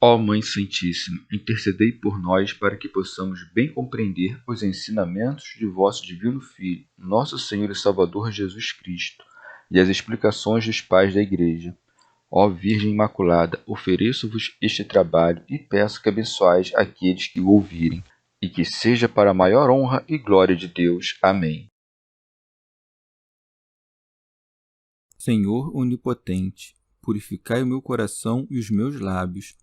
Ó Mãe Santíssima, intercedei por nós para que possamos bem compreender os ensinamentos de vosso Divino Filho, nosso Senhor e Salvador Jesus Cristo, e as explicações dos pais da Igreja. Ó Virgem Imaculada, ofereço-vos este trabalho e peço que abençoais aqueles que o ouvirem, e que seja para a maior honra e glória de Deus. Amém. Senhor onipotente, purificai o meu coração e os meus lábios.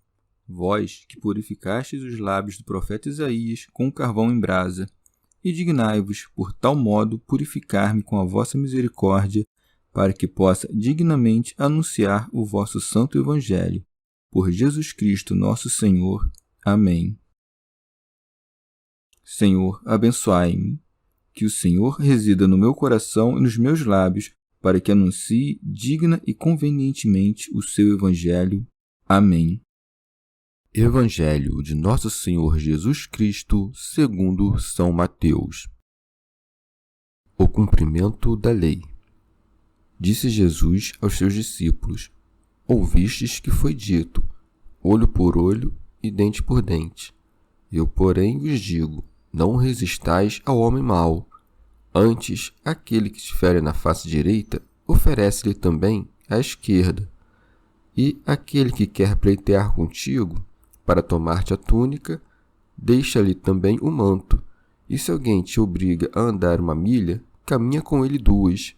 Vós, que purificastes os lábios do profeta Isaías com carvão em brasa, e dignai-vos, por tal modo, purificar-me com a vossa misericórdia, para que possa dignamente anunciar o vosso santo Evangelho. Por Jesus Cristo nosso Senhor. Amém. Senhor, abençoai-me. Que o Senhor resida no meu coração e nos meus lábios, para que anuncie digna e convenientemente o seu Evangelho. Amém. Evangelho de Nosso Senhor Jesus Cristo, segundo São Mateus. O cumprimento da lei. Disse Jesus aos seus discípulos: Ouvistes que foi dito, olho por olho e dente por dente. Eu, porém, vos digo, não resistais ao homem mau. Antes, aquele que te fere na face direita, oferece-lhe também a esquerda. E aquele que quer pleitear contigo, para tomar-te a túnica, deixa-lhe também o manto. E se alguém te obriga a andar 1 milha, caminha com ele 2.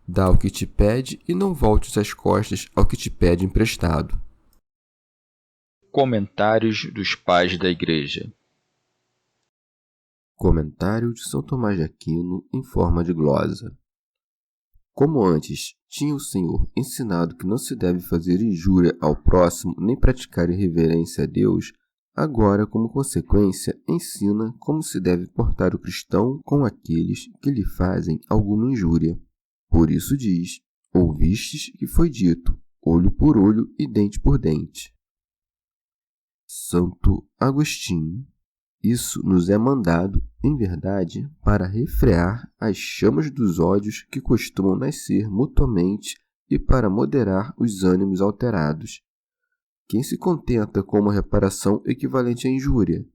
Dá o que te pede e não voltes as costas ao que te pede emprestado. Comentários dos Pais da Igreja. Comentário de São Tomás de Aquino em forma de glosa. Como antes tinha o Senhor ensinado que não se deve fazer injúria ao próximo nem praticar irreverência a Deus, agora, como consequência, ensina como se deve portar o cristão com aqueles que lhe fazem alguma injúria. Por isso diz: Ouvistes que foi dito, olho por olho e dente por dente. Santo Agostinho. Isso nos é mandado, em verdade, para refrear as chamas dos ódios que costumam nascer mutuamente e para moderar os ânimos alterados. Quem se contenta com uma reparação equivalente à injúria?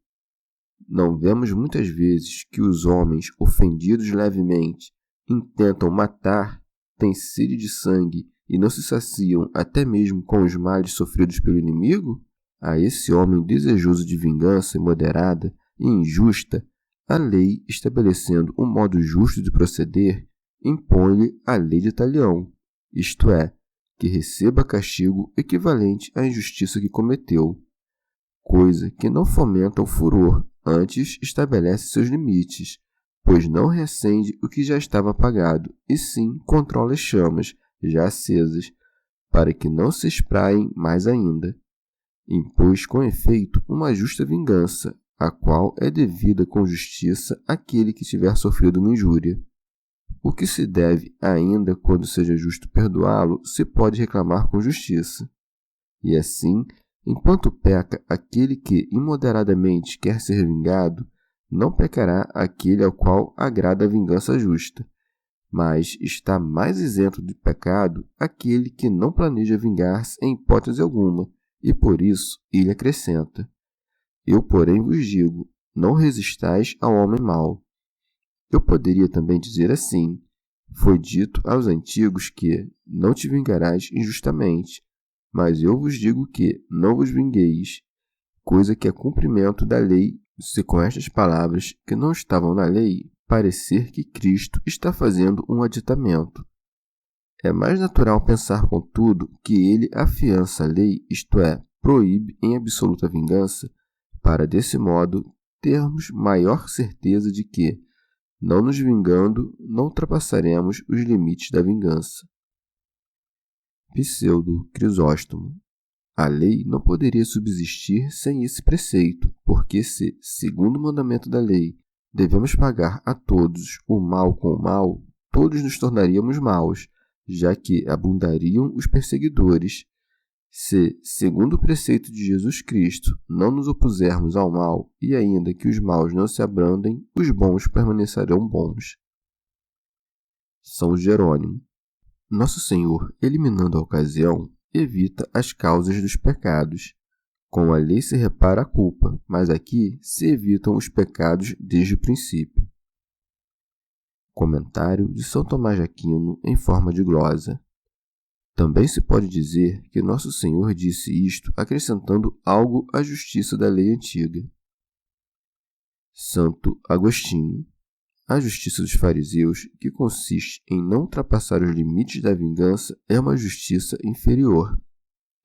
Não vemos muitas vezes que os homens, ofendidos levemente, intentam matar, têm sede de sangue e não se saciam até mesmo com os males sofridos pelo inimigo? A esse homem desejoso de vingança imoderada e injusta, a lei, estabelecendo um modo justo de proceder, impõe-lhe a lei de talião, isto é, que receba castigo equivalente à injustiça que cometeu, coisa que não fomenta o furor, antes estabelece seus limites, pois não reacende o que já estava apagado, e sim controla as chamas, já acesas, para que não se espraiem mais ainda. Impôs com efeito uma justa vingança, a qual é devida com justiça àquele que tiver sofrido uma injúria. O que se deve ainda, quando seja justo perdoá-lo, se pode reclamar com justiça. E assim, enquanto peca aquele que imoderadamente quer ser vingado, não pecará aquele ao qual agrada a vingança justa, mas está mais isento de pecado aquele que não planeja vingar-se em hipótese alguma, e por isso ele acrescenta: Eu, porém, vos digo, não resistais ao homem mau. Eu poderia também dizer assim: foi dito aos antigos que não te vingarás injustamente, mas eu vos digo que não vos vingueis, coisa que é cumprimento da lei, se com estas palavras, que não estavam na lei, parecer que Cristo está fazendo um aditamento. É mais natural pensar, contudo, que ele afiança a lei, isto é, proíbe em absoluta vingança, para, desse modo, termos maior certeza de que, não nos vingando, não ultrapassaremos os limites da vingança. Pseudo Crisóstomo. A lei não poderia subsistir sem esse preceito, porque se, segundo o mandamento da lei, devemos pagar a todos o mal com o mal, todos nos tornaríamos maus, já que abundariam os perseguidores. Se, segundo o preceito de Jesus Cristo, não nos opusermos ao mal, e ainda que os maus não se abrandem, os bons permanecerão bons. São Jerônimo. Nosso Senhor, eliminando a ocasião, evita as causas dos pecados. Com a lei se repara a culpa, mas aqui se evitam os pecados desde o princípio. Comentário de São Tomás de Aquino em forma de glosa. Também se pode dizer que Nosso Senhor disse isto acrescentando algo à justiça da lei antiga. Santo Agostinho. A justiça dos fariseus, que consiste em não ultrapassar os limites da vingança, é uma justiça inferior.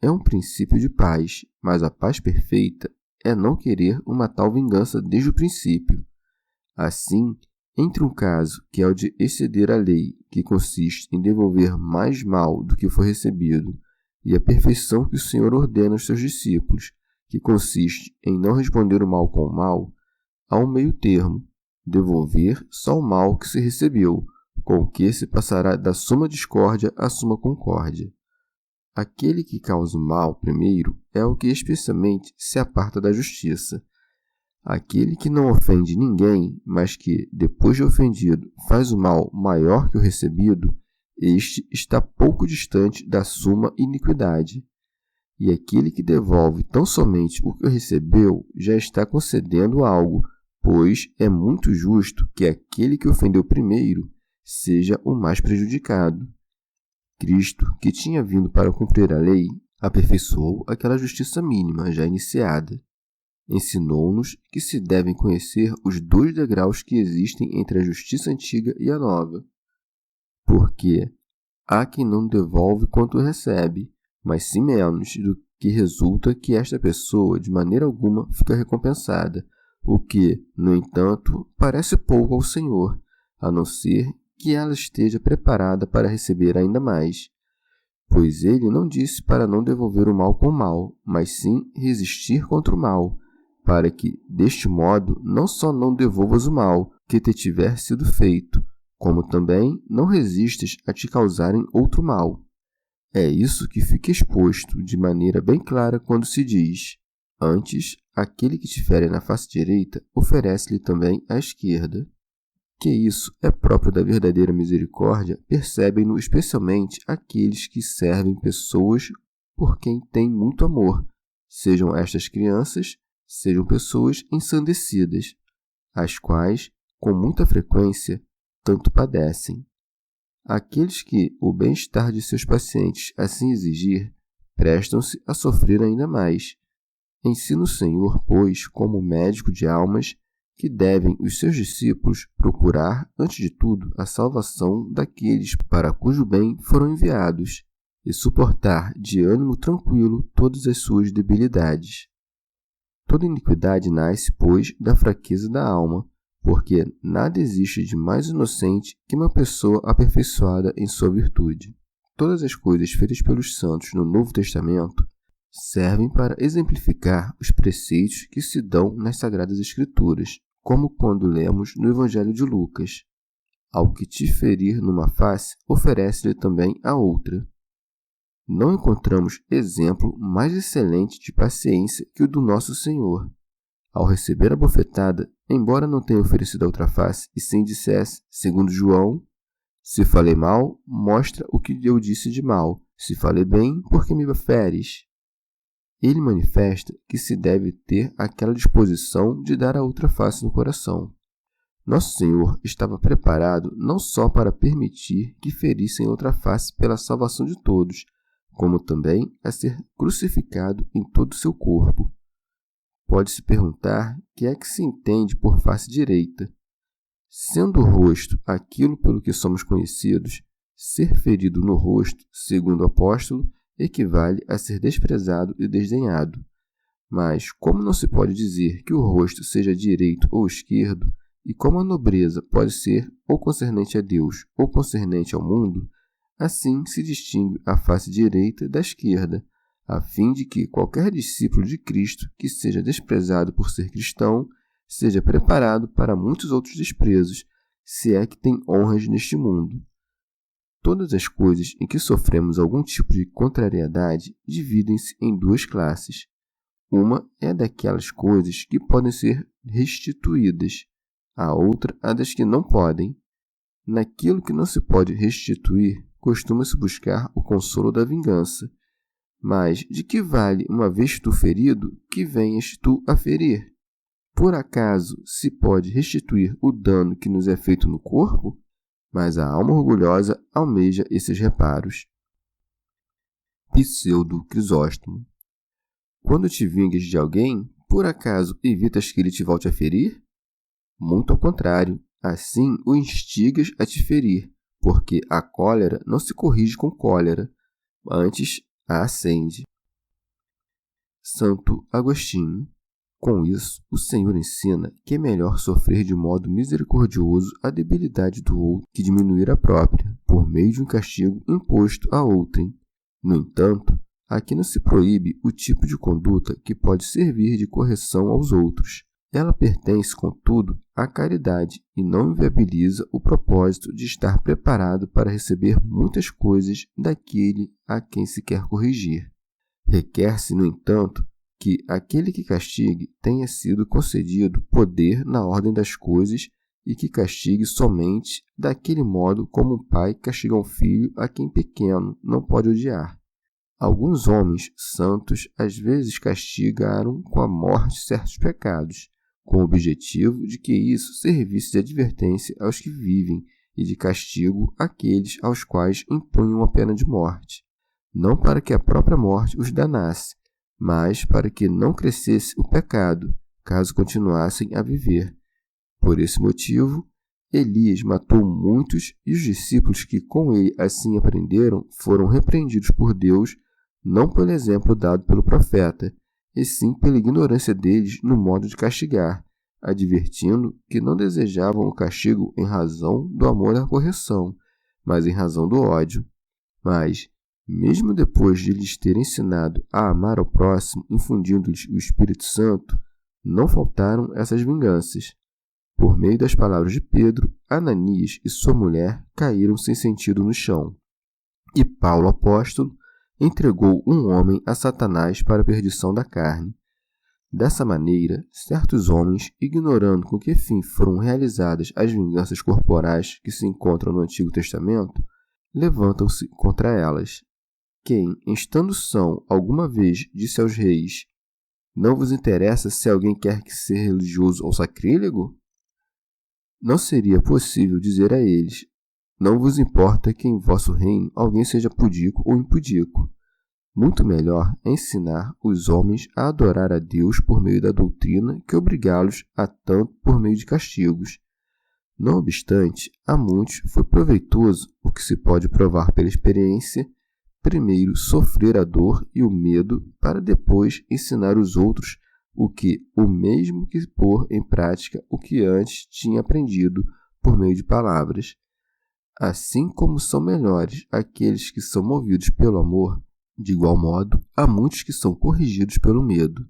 É um princípio de paz, mas a paz perfeita é não querer uma tal vingança desde o princípio. Assim, entre um caso que é o de exceder a lei, que consiste em devolver mais mal do que foi recebido, e a perfeição que o Senhor ordena aos seus discípulos, que consiste em não responder o mal com o mal, há um meio termo, devolver só o mal que se recebeu, com o que se passará da suma discórdia à suma concórdia. Aquele que causa o mal primeiro é o que especialmente se aparta da justiça. Aquele que não ofende ninguém, mas que, depois de ofendido, faz o mal maior que o recebido, este está pouco distante da suma iniquidade. E aquele que devolve tão somente o que recebeu já está concedendo algo, pois é muito justo que aquele que ofendeu primeiro seja o mais prejudicado. Cristo, que tinha vindo para cumprir a lei, aperfeiçoou aquela justiça mínima já iniciada. Ensinou-nos que se devem conhecer os 2 degraus que existem entre a justiça antiga e a nova. Porque há quem não devolve quanto recebe, mas sim menos, do que resulta que esta pessoa de maneira alguma fica recompensada, o que, no entanto, parece pouco ao Senhor, a não ser que ela esteja preparada para receber ainda mais. Pois ele não disse para não devolver o mal com o mal, mas sim resistir contra o mal, para que, deste modo, não só não devolvas o mal que te tiver sido feito, como também não resistas a te causarem outro mal. É isso que fica exposto de maneira bem clara quando se diz: antes, aquele que te fere na face direita, oferece-lhe também a esquerda. Que isso é próprio da verdadeira misericórdia, percebem-no especialmente aqueles que servem pessoas por quem têm muito amor, sejam estas crianças, sejam pessoas ensandecidas, as quais, com muita frequência, tanto padecem. Aqueles que o bem-estar de seus pacientes assim exigir, prestam-se a sofrer ainda mais. Ensina o Senhor, pois, como médico de almas, que devem os seus discípulos procurar, antes de tudo, a salvação daqueles para cujo bem foram enviados, e suportar de ânimo tranquilo todas as suas debilidades. Toda iniquidade nasce, pois, da fraqueza da alma, porque nada existe de mais inocente que uma pessoa aperfeiçoada em sua virtude. Todas as coisas feitas pelos santos no Novo Testamento servem para exemplificar os preceitos que se dão nas Sagradas Escrituras, como quando lemos no Evangelho de Lucas: ao que te ferir numa face, oferece-lhe também a outra. Não encontramos exemplo mais excelente de paciência que o do nosso Senhor. Ao receber a bofetada, embora não tenha oferecido a outra face, e sim dissesse, segundo João: se falei mal, mostra o que eu disse de mal. Se falei bem, por que me feres? Ele manifesta que se deve ter aquela disposição de dar a outra face no coração. Nosso Senhor estava preparado não só para permitir que ferissem outra face pela salvação de todos, como também a ser crucificado em todo o seu corpo. Pode-se perguntar o que é que se entende por face direita. Sendo o rosto aquilo pelo que somos conhecidos, ser ferido no rosto, segundo o apóstolo, equivale a ser desprezado e desdenhado. Mas, como não se pode dizer que o rosto seja direito ou esquerdo, e como a nobreza pode ser ou concernente a Deus ou concernente ao mundo, assim se distingue a face direita da esquerda, a fim de que qualquer discípulo de Cristo que seja desprezado por ser cristão seja preparado para muitos outros desprezos, se é que tem honras neste mundo. Todas as coisas em que sofremos algum tipo de contrariedade dividem-se em 2 classes. Uma é daquelas coisas que podem ser restituídas, a outra a das que não podem. Naquilo que não se pode restituir, costuma-se buscar o consolo da vingança. Mas de que vale, uma vez tu ferido, que venhas tu a ferir? Por acaso se pode restituir o dano que nos é feito no corpo? Mas a alma orgulhosa almeja esses reparos. Pseudo Crisóstomo. Quando te vingas de alguém, por acaso evitas que ele te volte a ferir? Muito ao contrário, assim o instigas a te ferir, porque a cólera não se corrige com cólera, antes a acende. Santo Agostinho. Com isso, o Senhor ensina que é melhor sofrer de modo misericordioso a debilidade do outro que diminuir a própria, por meio de um castigo imposto a outrem. No entanto, aqui não se proíbe o tipo de conduta que pode servir de correção aos outros. Ela pertence, contudo, à caridade e não inviabiliza o propósito de estar preparado para receber muitas coisas daquele a quem se quer corrigir. Requer-se, no entanto, que aquele que castigue tenha sido concedido poder na ordem das coisas e que castigue somente daquele modo como um pai castiga um filho a quem pequeno não pode odiar. Alguns homens santos às vezes castigaram com a morte certos pecados, com o objetivo de que isso servisse de advertência aos que vivem e de castigo àqueles aos quais impunham a pena de morte, não para que a própria morte os danasse, mas para que não crescesse o pecado, caso continuassem a viver. Por esse motivo, Elias matou muitos e os discípulos que com ele assim aprenderam foram repreendidos por Deus, não pelo exemplo dado pelo profeta, e sim pela ignorância deles no modo de castigar, advertindo que não desejavam o castigo em razão do amor à correção, mas em razão do ódio. Mas, mesmo depois de lhes ter ensinado a amar ao próximo, infundindo-lhes o Espírito Santo, não faltaram essas vinganças. Por meio das palavras de Pedro, Ananias e sua mulher caíram sem sentido no chão. E Paulo, apóstolo, entregou um homem a Satanás para a perdição da carne. Dessa maneira, certos homens, ignorando com que fim foram realizadas as vinganças corporais que se encontram no Antigo Testamento, levantam-se contra elas. Quem, estando são, alguma vez disse aos reis: não vos interessa se alguém quer que ser religioso ou sacrílego? Não seria possível dizer a eles: não vos importa que em vosso reino alguém seja pudico ou impudico. Muito melhor é ensinar os homens a adorar a Deus por meio da doutrina que obrigá-los a tanto por meio de castigos. Não obstante, a muitos foi proveitoso o que se pode provar pela experiência, primeiro sofrer a dor e o medo para depois ensinar os outros o mesmo que pôr em prática o que antes tinha aprendido por meio de palavras. Assim como são melhores aqueles que são movidos pelo amor, de igual modo, há muitos que são corrigidos pelo medo.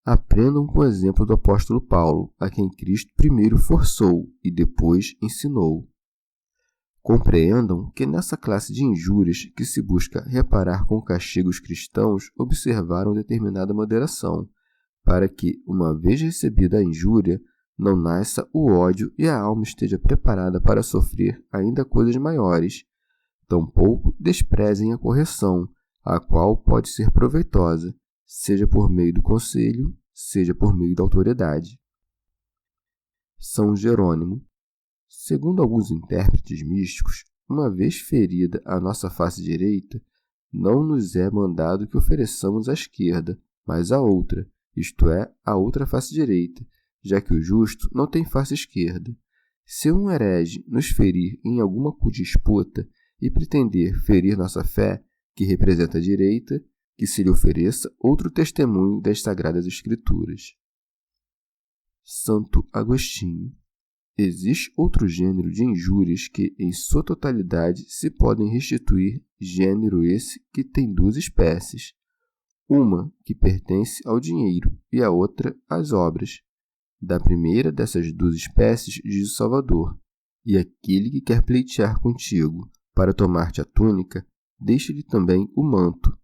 Aprendam com o exemplo do apóstolo Paulo, a quem Cristo primeiro forçou e depois ensinou. Compreendam que nessa classe de injúrias que se busca reparar com castigo os cristãos observaram determinada moderação, para que, uma vez recebida a injúria, não nasça o ódio e a alma esteja preparada para sofrer ainda coisas maiores. Tampouco desprezem a correção, a qual pode ser proveitosa, seja por meio do conselho, seja por meio da autoridade. São Jerônimo. Segundo alguns intérpretes místicos, uma vez ferida a nossa face direita, não nos é mandado que ofereçamos a esquerda, mas a outra, isto é, a outra face direita, já que o justo não tem face esquerda. Se um herege nos ferir em alguma disputa e pretender ferir nossa fé, que representa a direita, que se lhe ofereça outro testemunho das Sagradas Escrituras. Santo Agostinho. Existe outro gênero de injúrias que, em sua totalidade, se podem restituir, gênero esse que tem duas espécies. Uma que pertence ao dinheiro e a outra às obras. Da primeira dessas duas espécies diz o Salvador: e aquele que quer pleitear contigo para tomar-te a túnica, deixa-lhe também o manto.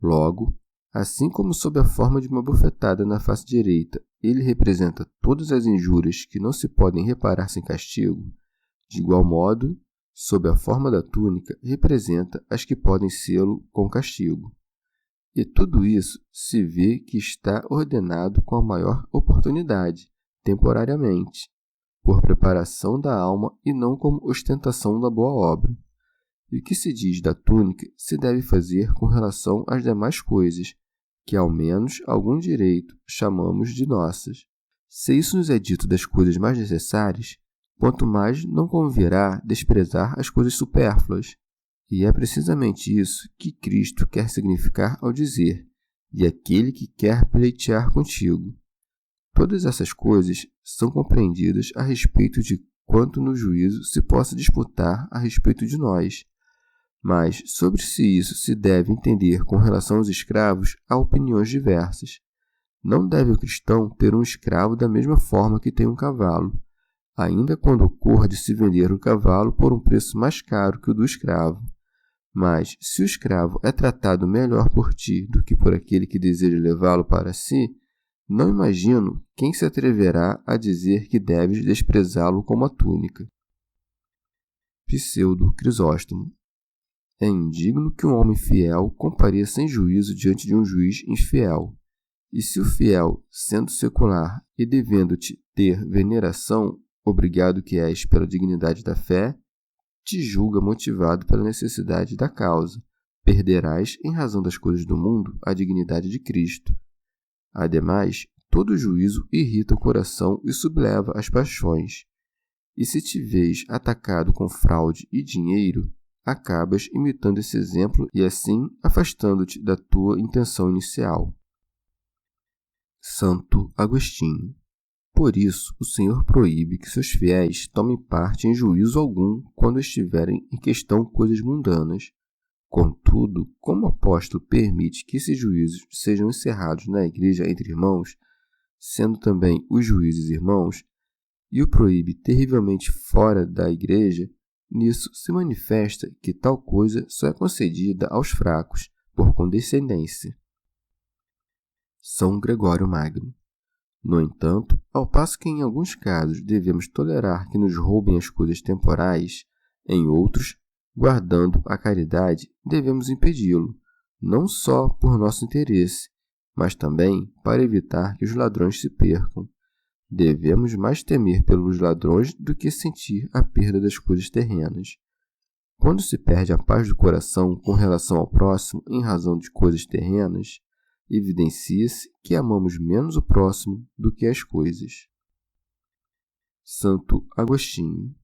Logo, assim como sob a forma de uma bofetada na face direita, ele representa todas as injúrias que não se podem reparar sem castigo, de igual modo, sob a forma da túnica, representa as que podem sê-lo com castigo. E tudo isso se vê que está ordenado com a maior oportunidade, temporariamente, por preparação da alma e não como ostentação da boa obra. E o que se diz da túnica se deve fazer com relação às demais coisas, que ao menos algum direito chamamos de nossas. Se isso nos é dito das coisas mais necessárias, quanto mais não convirá desprezar as coisas supérfluas. E é precisamente isso que Cristo quer significar ao dizer: e aquele que quer pleitear contigo. Todas essas coisas são compreendidas a respeito de quanto no juízo se possa disputar a respeito de nós. Mas sobre se isso se deve entender com relação aos escravos, há opiniões diversas. Não deve o cristão ter um escravo da mesma forma que tem um cavalo, ainda quando ocorra de se vender o cavalo por um preço mais caro que o do escravo. Mas, se o escravo é tratado melhor por ti do que por aquele que deseja levá-lo para si, não imagino quem se atreverá a dizer que deves desprezá-lo como a túnica. Pseudo Crisóstomo. É indigno que um homem fiel compareça em juízo diante de um juiz infiel. E se o fiel, sendo secular e devendo-te ter veneração, obrigado que és pela dignidade da fé, te julga motivado pela necessidade da causa, perderás, em razão das coisas do mundo, a dignidade de Cristo. Ademais, todo juízo irrita o coração e subleva as paixões. E se te vês atacado com fraude e dinheiro, acabas imitando esse exemplo e assim afastando-te da tua intenção inicial. Santo Agostinho. Por isso, o Senhor proíbe que seus fiéis tomem parte em juízo algum quando estiverem em questão coisas mundanas. Contudo, como o apóstolo permite que esses juízos sejam encerrados na igreja entre irmãos, sendo também os juízes irmãos, e o proíbe terrivelmente fora da igreja, nisso se manifesta que tal coisa só é concedida aos fracos, por condescendência. São Gregório Magno. No entanto, ao passo que em alguns casos devemos tolerar que nos roubem as coisas temporais, em outros, guardando a caridade, devemos impedi-lo, não só por nosso interesse, mas também para evitar que os ladrões se percam. Devemos mais temer pelos ladrões do que sentir a perda das coisas terrenas. Quando se perde a paz do coração com relação ao próximo em razão de coisas terrenas, evidencia-se que amamos menos o próximo do que as coisas. Santo Agostinho.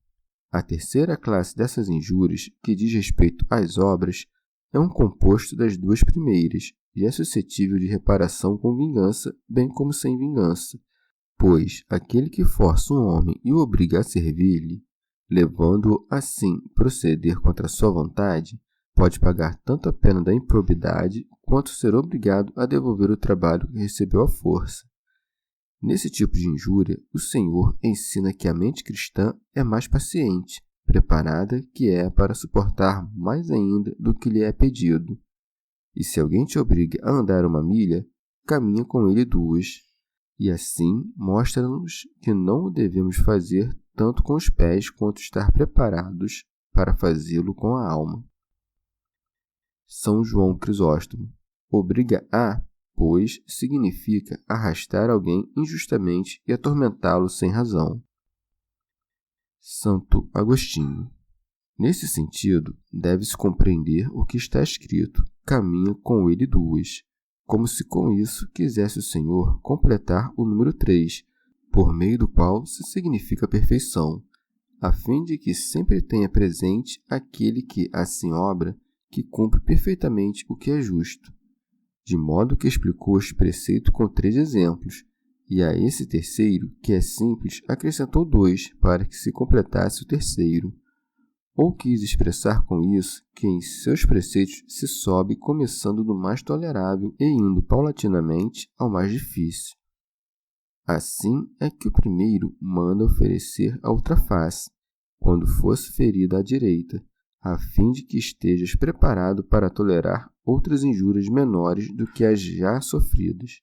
A terceira classe dessas injúrias, que diz respeito às obras, é um composto das duas primeiras e é suscetível de reparação com vingança, bem como sem vingança, pois aquele que força um homem e o obriga a servir-lhe, levando-o assim proceder contra sua vontade, pode pagar tanto a pena da improbidade quanto ser obrigado a devolver o trabalho que recebeu à força. Nesse tipo de injúria, o Senhor ensina que a mente cristã é mais paciente, preparada que é para suportar mais ainda do que lhe é pedido. E se alguém te obriga a andar 1 milha, caminha com ele 2. E assim mostra-nos que não o devemos fazer tanto com os pés quanto estar preparados para fazê-lo com a alma. São João Crisóstomo. Obriga a, pois, significa arrastar alguém injustamente e atormentá-lo sem razão. Santo Agostinho. Nesse sentido, deve-se compreender o que está escrito: caminha com ele 2, como se com isso quisesse o Senhor completar o número 3, por meio do qual se significa perfeição, a fim de que sempre tenha presente aquele que assim obra, que cumpre perfeitamente o que é justo. De modo que explicou este preceito com 3 exemplos, e a esse terceiro, que é simples, acrescentou 2, para que se completasse o terceiro. Ou quis expressar com isso que em seus preceitos se sobe começando do mais tolerável e indo paulatinamente ao mais difícil. Assim é que o primeiro manda oferecer a outra face, quando fosse ferida à direita, a fim de que estejas preparado para tolerar outras injúrias menores do que as já sofridas.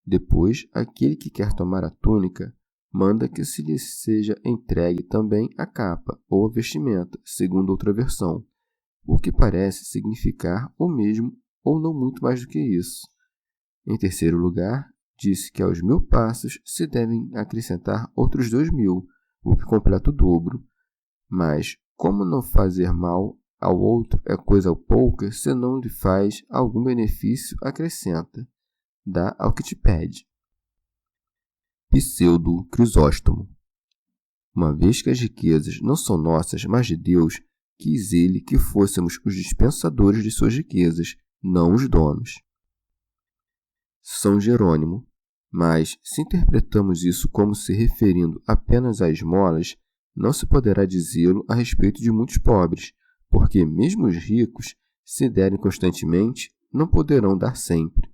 Depois, aquele que quer tomar a túnica, manda que se lhe seja entregue também a capa ou a vestimenta, segundo outra versão, o que parece significar o mesmo ou não muito mais do que isso. Em terceiro lugar, disse que aos 1000 passos se devem acrescentar outros 2000, o que completa o dobro. Mas, como não fazer mal ao outro é coisa pouca, se não lhe faz algum benefício, acrescenta: dá ao que te pede. Pseudo Crisóstomo. Uma vez que as riquezas não são nossas, mas de Deus, quis ele que fôssemos os dispensadores de suas riquezas, não os donos. São Jerônimo. Mas, se interpretamos isso como se referindo apenas a esmolas, não se poderá dizê-lo a respeito de muitos pobres, porque mesmo os ricos, se derem constantemente, não poderão dar sempre.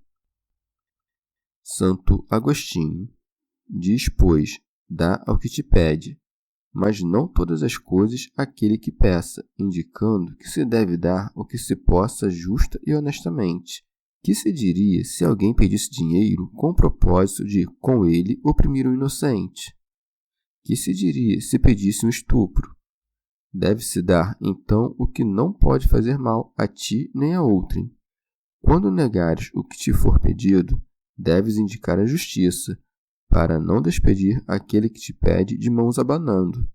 Santo Agostinho. Diz, pois, dá ao que te pede, mas não todas as coisas àquele que peça, indicando que se deve dar o que se possa justa e honestamente. Que se diria se alguém pedisse dinheiro com o propósito de, com ele, oprimir um inocente? Que se diria se pedisse um estupro? Deve-se dar, então, o que não pode fazer mal a ti nem a outrem. Quando negares o que te for pedido, deves indicar a justiça, para não despedir aquele que te pede de mãos abanando.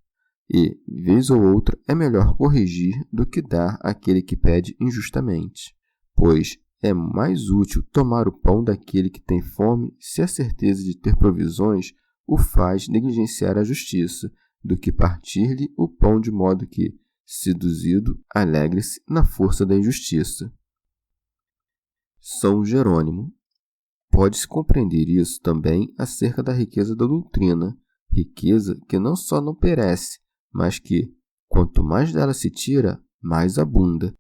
E, vez ou outra, é melhor corrigir do que dar àquele que pede injustamente. Pois é mais útil tomar o pão daquele que tem fome se a certeza de ter provisões o faz negligenciar a justiça, do que partir-lhe o pão de modo que, seduzido, alegre-se na força da injustiça. São Jerônimo. Pode-se compreender isso também acerca da riqueza da doutrina, riqueza que não só não perece, mas que, quanto mais dela se tira, mais abunda.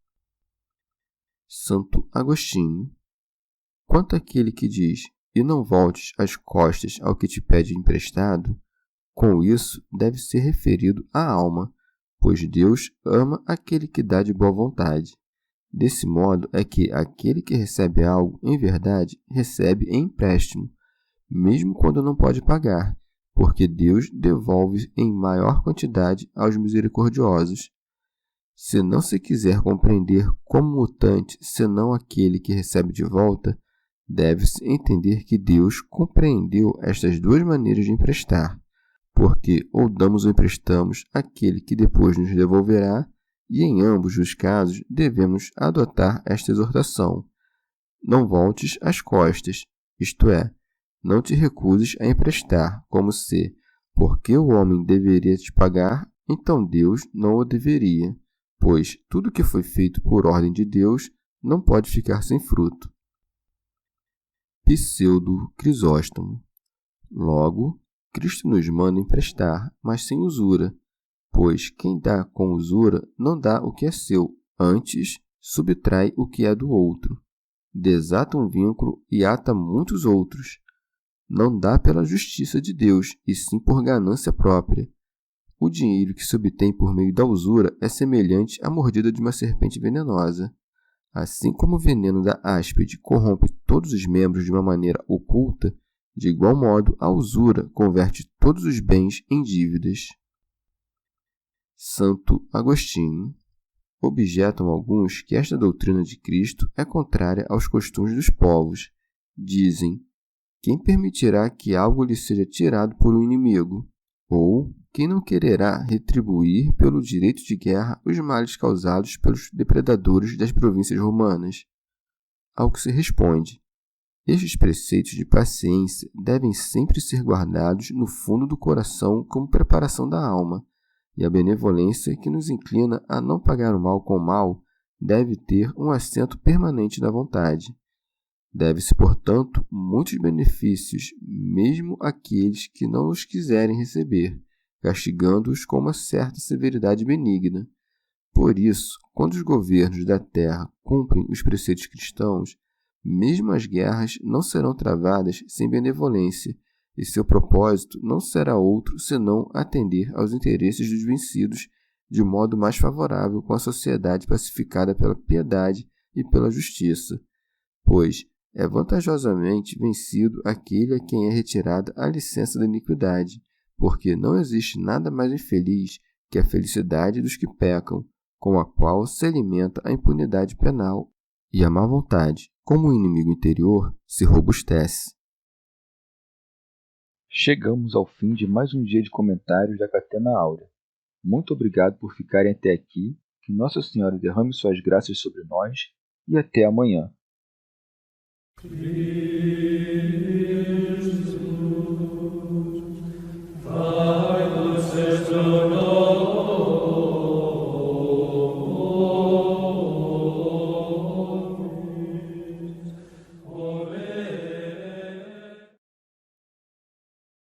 Santo Agostinho. Quanto àquele que diz, e não voltes as costas ao que te pede emprestado, com isso deve ser referido à alma, pois Deus ama aquele que dá de boa vontade. Desse modo é que aquele que recebe algo, em verdade, recebe em empréstimo, mesmo quando não pode pagar, porque Deus devolve em maior quantidade aos misericordiosos. Se não se quiser compreender como mutante senão aquele que recebe de volta, deve-se entender que Deus compreendeu estas duas maneiras de emprestar, porque ou damos ou emprestamos àquele que depois nos devolverá, e em ambos os casos devemos adotar esta exortação: não voltes as costas, isto é, não te recuses a emprestar, como se, porque o homem deveria te pagar, então Deus não o deveria, pois tudo que foi feito por ordem de Deus não pode ficar sem fruto. Pseudo Crisóstomo. Logo, Cristo nos manda emprestar, mas sem usura, pois quem dá com usura não dá o que é seu, antes subtrai o que é do outro, desata um vínculo e ata muitos outros. Não dá pela justiça de Deus, e sim por ganância própria. O dinheiro que se obtém por meio da usura é semelhante à mordida de uma serpente venenosa. Assim como o veneno da áspide corrompe todos os membros de uma maneira oculta, de igual modo a usura converte todos os bens em dívidas. Santo Agostinho. Objetam alguns que esta doutrina de Cristo é contrária aos costumes dos povos. Dizem: quem permitirá que algo lhe seja tirado por um inimigo? Ou quem não quererá retribuir pelo direito de guerra os males causados pelos depredadores das províncias romanas? Ao que se responde: estes preceitos de paciência devem sempre ser guardados no fundo do coração como preparação da alma, e a benevolência que nos inclina a não pagar o mal com o mal deve ter um assento permanente na vontade. Deve-se, portanto, muitos benefícios, mesmo àqueles que não os quiserem receber, castigando-os com uma certa severidade benigna. Por isso, quando os governos da terra cumprem os preceitos cristãos, mesmo as guerras não serão travadas sem benevolência, e seu propósito não será outro senão atender aos interesses dos vencidos de modo mais favorável com a sociedade pacificada pela piedade e pela justiça, pois é vantajosamente vencido aquele a quem é retirada a licença da iniquidade, porque não existe nada mais infeliz que a felicidade dos que pecam, com a qual se alimenta a impunidade penal e a má vontade, como o inimigo interior, se robustece. Chegamos ao fim de mais um dia de comentários da Catena Áurea. Muito obrigado por ficarem até aqui, que Nossa Senhora derrame suas graças sobre nós e até amanhã.